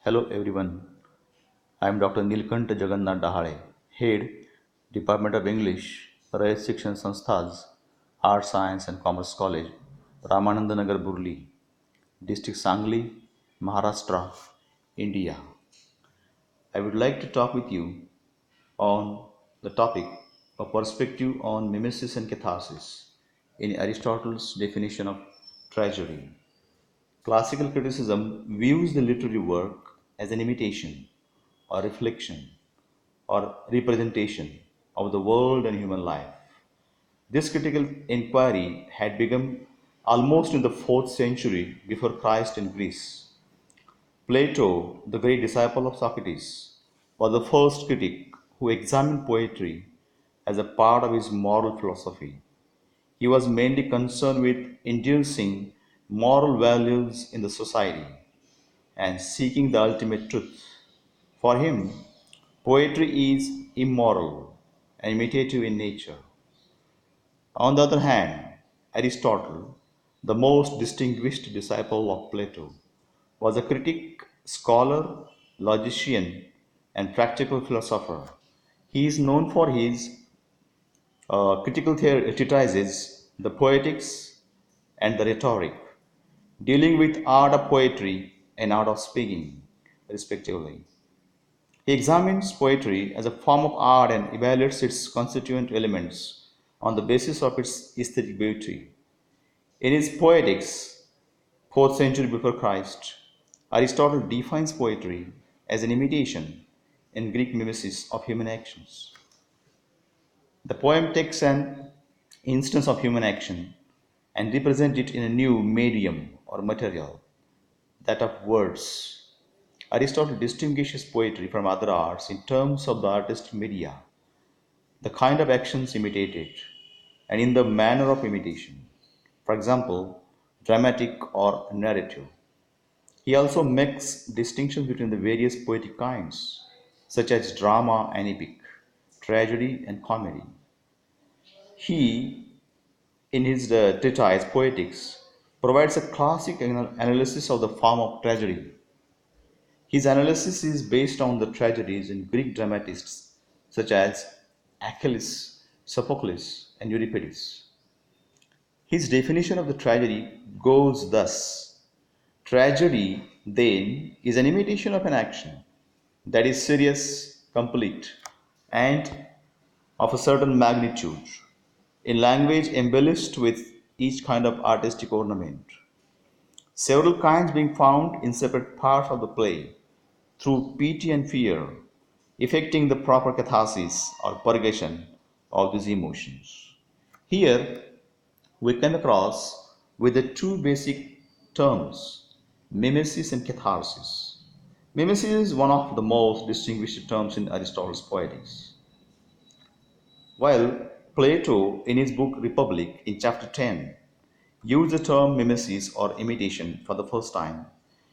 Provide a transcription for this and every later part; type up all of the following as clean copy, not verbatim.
Hello everyone. I am Dr. Nilkant Jagannath Dahale, Head, Department of English, Rayat Shikshan Sanstha's Art Science and Commerce College, Ramanandanagar Burli, District Sangli, Maharashtra, India. I would like to talk with you on the topic of perspective on mimesis and catharsis in Aristotle's definition of tragedy. Classical criticism views the literary work as an imitation or reflection or representation of the world and human life. This critical inquiry had begun almost in the 4th century before Christ in Greece. Plato, the great disciple of Socrates, was the first critic who examined poetry as a part of his moral philosophy. He was mainly concerned with inducing moral values in the society and seeking the ultimate truth. For him, poetry is immoral and imitative in nature. On the other hand, Aristotle, the most distinguished disciple of Plato, was a critic, scholar, logician, and practical philosopher. He is known for his critical treatises, the Poetics and the Rhetoric, dealing with art of poetry and art of speaking, respectively. He examines poetry as a form of art and evaluates its constituent elements on the basis of its aesthetic beauty. In his Poetics, 4th century before Christ, Aristotle defines poetry as an imitation, in Greek mimesis, of human actions. The poem takes an instance of human action and represents it in a new medium or material, that of words. Aristotle distinguishes poetry from other arts in terms of the artistic media, the kind of actions imitated, and in the manner of imitation. For example, dramatic or narrative. He also makes distinctions between the various poetic kinds, such as drama and epic, tragedy and comedy. He, in his treatise Poetics, provides a classic analysis of the form of tragedy. His analysis is based on the tragedies in Greek dramatists such as Achilles, Sophocles, and Euripides. His definition of the tragedy goes thus: tragedy, then, is an imitation of an action that is serious, complete, and of a certain magnitude, in language embellished with each kind of artistic ornament, several kinds being found in separate parts of the play, through pity and fear, effecting the proper catharsis or purgation of these emotions. Here we come across with the two basic terms, mimesis and catharsis. Mimesis is one of the most distinguished terms in Aristotle's Poetics. While Plato, in his book Republic, in chapter 10, used the term mimesis or imitation for the first time,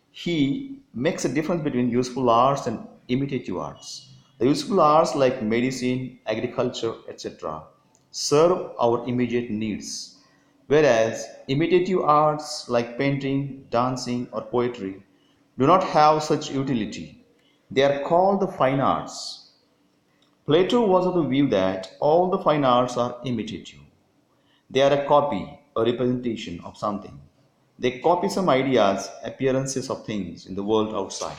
he makes a difference between useful arts and imitative arts. The useful arts like medicine, agriculture, etc., serve our immediate needs, whereas imitative arts like painting, dancing, or poetry do not have such utility. They are called the fine arts. Plato was of the view that all the fine arts are imitative. They are a copy, a representation of something. They copy some ideas, appearances of things in the world outside.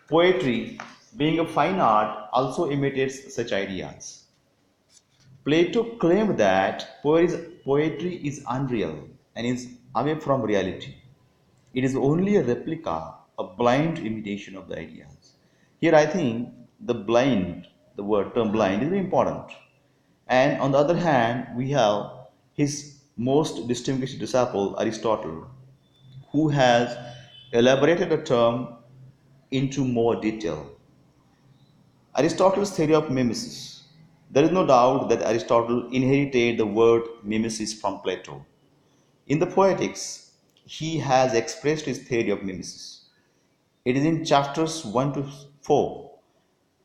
Poetry, being a fine art, also imitates such ideas. Plato claimed that poetry is unreal and is away from reality. It is only a replica, a blind imitation of the ideas. Here I think the word term blind is very important. And on the other hand, we have his most distinguished disciple, Aristotle, who has elaborated the term into more detail. Aristotle's theory of mimesis. There is no doubt that Aristotle inherited the word mimesis from Plato. In the Poetics, he has expressed his theory of mimesis. It is in chapters 1 to 4.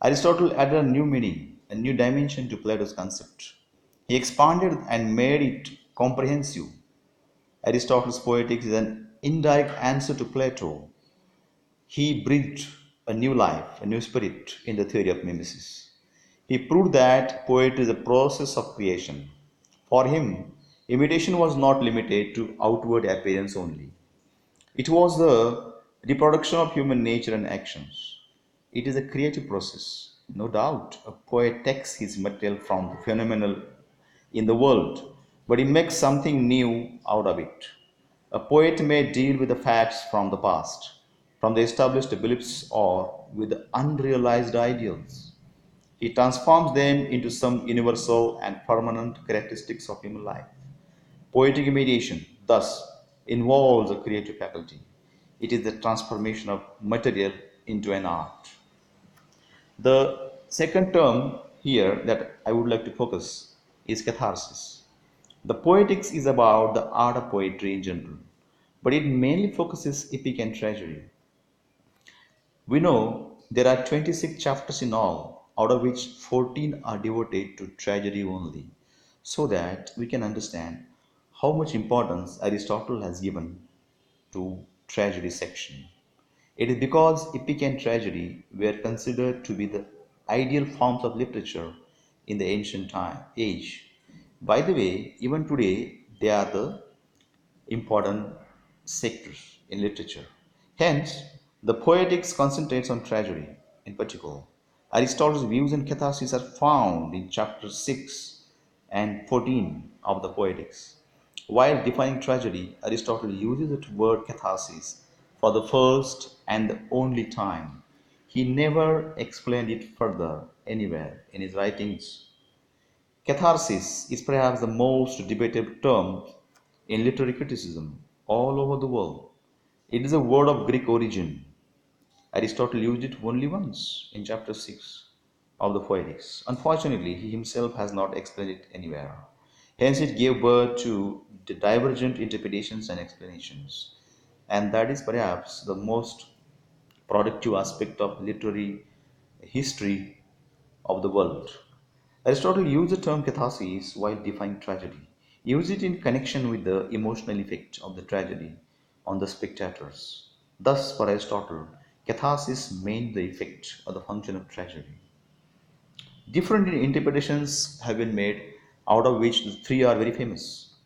Aristotle added a new meaning, a new dimension to Plato's concept. He expanded and made it comprehensive. Aristotle's Poetics is an indirect answer to Plato. He bridged a new life, a new spirit in the theory of mimesis. He proved that poetry is a process of creation. For him, imitation was not limited to outward appearance only. It was the reproduction of human nature and actions. It is a creative process. No doubt, a poet takes his material from the phenomenal in the world, but he makes something new out of it. A poet may deal with the facts from the past, from the established beliefs, or with the unrealized ideals. He transforms them into some universal and permanent characteristics of human life. Poetic imitation, thus, involves a creative faculty. It is the transformation of material into an art. The second term here that I would like to focus is catharsis. The poetics is about the art of poetry in general, but it mainly focuses epic and tragedy. We know there are 26 chapters in all, out of which 14 are devoted to tragedy only, so that we can understand how much importance Aristotle has given to tragedy section. It is because epic and tragedy were considered to be the ideal forms of literature in the ancient time age. By the way, even today they are the important sectors in literature. Hence, the poetics concentrates on tragedy in particular. Aristotle's views on catharsis are found in chapters 6 and 14 of the Poetics. While defining tragedy, Aristotle uses the word catharsis for the first and the only time. He never explained it further anywhere in his writings. Catharsis is perhaps the most debated term in literary criticism all over the world. It is a word of Greek origin. Aristotle used it only once in chapter 6 of the Poetics. Unfortunately, he himself has not explained it anywhere. Hence, it gave birth to divergent interpretations and explanations. And that is perhaps the most productive aspect of literary history of the world. Aristotle used the term catharsis while defining tragedy. He used it in connection with the emotional effect of the tragedy on the spectators. Thus, for Aristotle, catharsis meant the effect or the function of tragedy. Different interpretations have been made, out of which the three are very famous.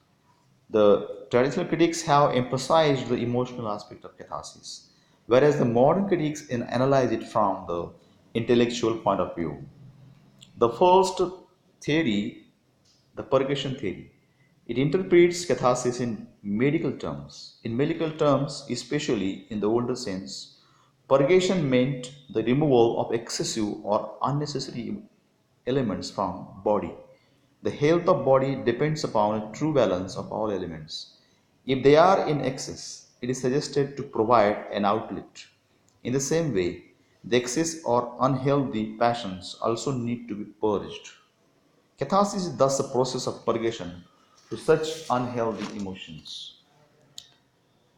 The traditional critics have emphasized the emotional aspect of catharsis, whereas the modern critics analyze it from the intellectual point of view. The first theory, the purgation theory, it interprets catharsis in medical terms. In medical terms, especially in the older sense, purgation meant the removal of excessive or unnecessary elements from body. The health of body depends upon a true balance of all elements. If they are in excess, it is suggested to provide an outlet. In the same way, the excess or unhealthy passions also need to be purged. Catharsis is thus a process of purgation to such unhealthy emotions.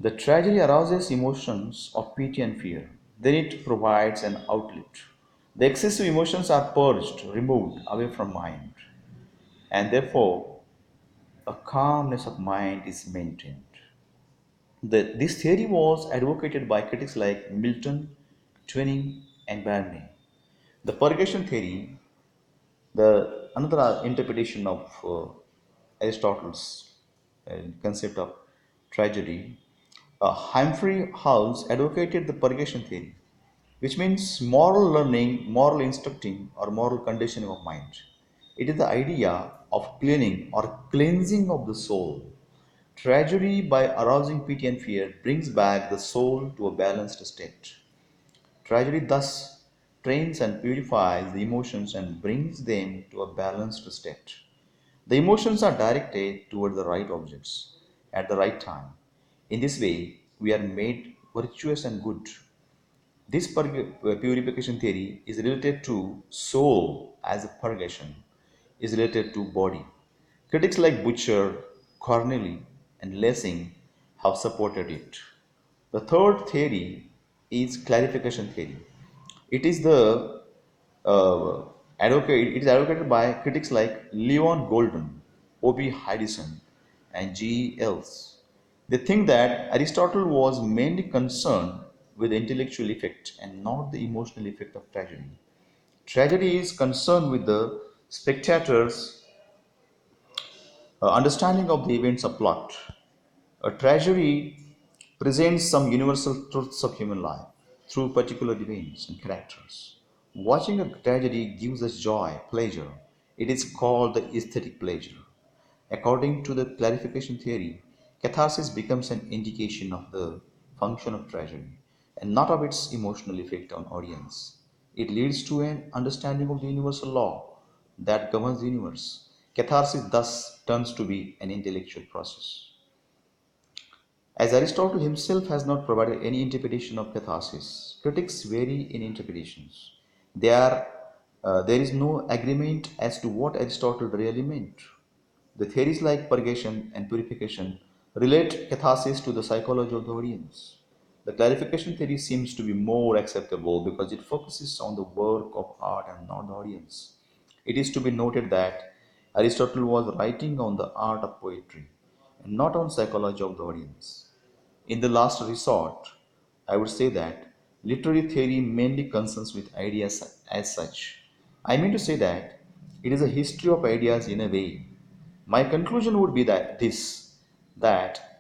The tragedy arouses emotions of pity and fear. Then it provides an outlet. The excessive emotions are purged, removed away from mind, and therefore a calmness of mind is maintained. This theory was advocated by critics like Milton, Twining, and Barney. The purgation theory, the another interpretation of Aristotle's concept of tragedy, Humphrey House advocated the purgation theory, which means moral learning, moral instructing, or moral conditioning of mind. It is the idea of cleaning or cleansing of the soul. Tragedy, by arousing pity and fear, brings back the soul to a balanced state. Tragedy thus trains and purifies the emotions and brings them to a balanced state. The emotions are directed toward the right objects at the right time. In this way, we are made virtuous and good. This purification theory is related to soul as a purgation, is related to body. Critics like Butcher, Corneli, and Lessing have supported it. The third theory is clarification theory. It is the uh, it is advocated by critics like Leon Golden, O.B. Hydison, and G. Ells. They think that Aristotle was mainly concerned with the intellectual effect and not the emotional effect of tragedy. Tragedy is concerned with the spectator's understanding of the events of plot. A tragedy presents some universal truths of human life through particular events and characters. Watching a tragedy gives us joy, pleasure. It is called the aesthetic pleasure. According to the clarification theory, catharsis becomes an indication of the function of tragedy and not of its emotional effect on audience. It leads to an understanding of the universal law that governs the universe. Catharsis thus turns to be an intellectual process. As Aristotle himself has not provided any interpretation of catharsis, critics vary in interpretations. There is no agreement as to what Aristotle really meant. The theories like purgation and purification relate catharsis to the psychology of the audience. The clarification theory seems to be more acceptable because it focuses on the work of art and not the audience. It is to be noted that Aristotle was writing on the art of poetry and not on psychology of the audience. In the last resort, I would say that literary theory mainly concerns with ideas as such. I mean to say that it is a history of ideas in a way. My conclusion would be that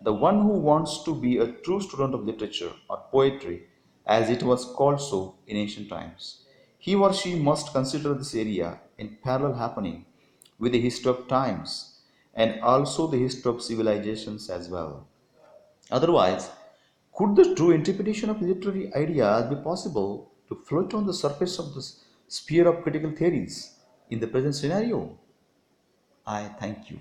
the one who wants to be a true student of literature or poetry, as it was called so in ancient times, he or she must consider this area in parallel happening with the history of times and also the history of civilizations as well. Otherwise, could the true interpretation of literary ideas be possible to float on the surface of the sphere of critical theories in the present scenario? I thank you.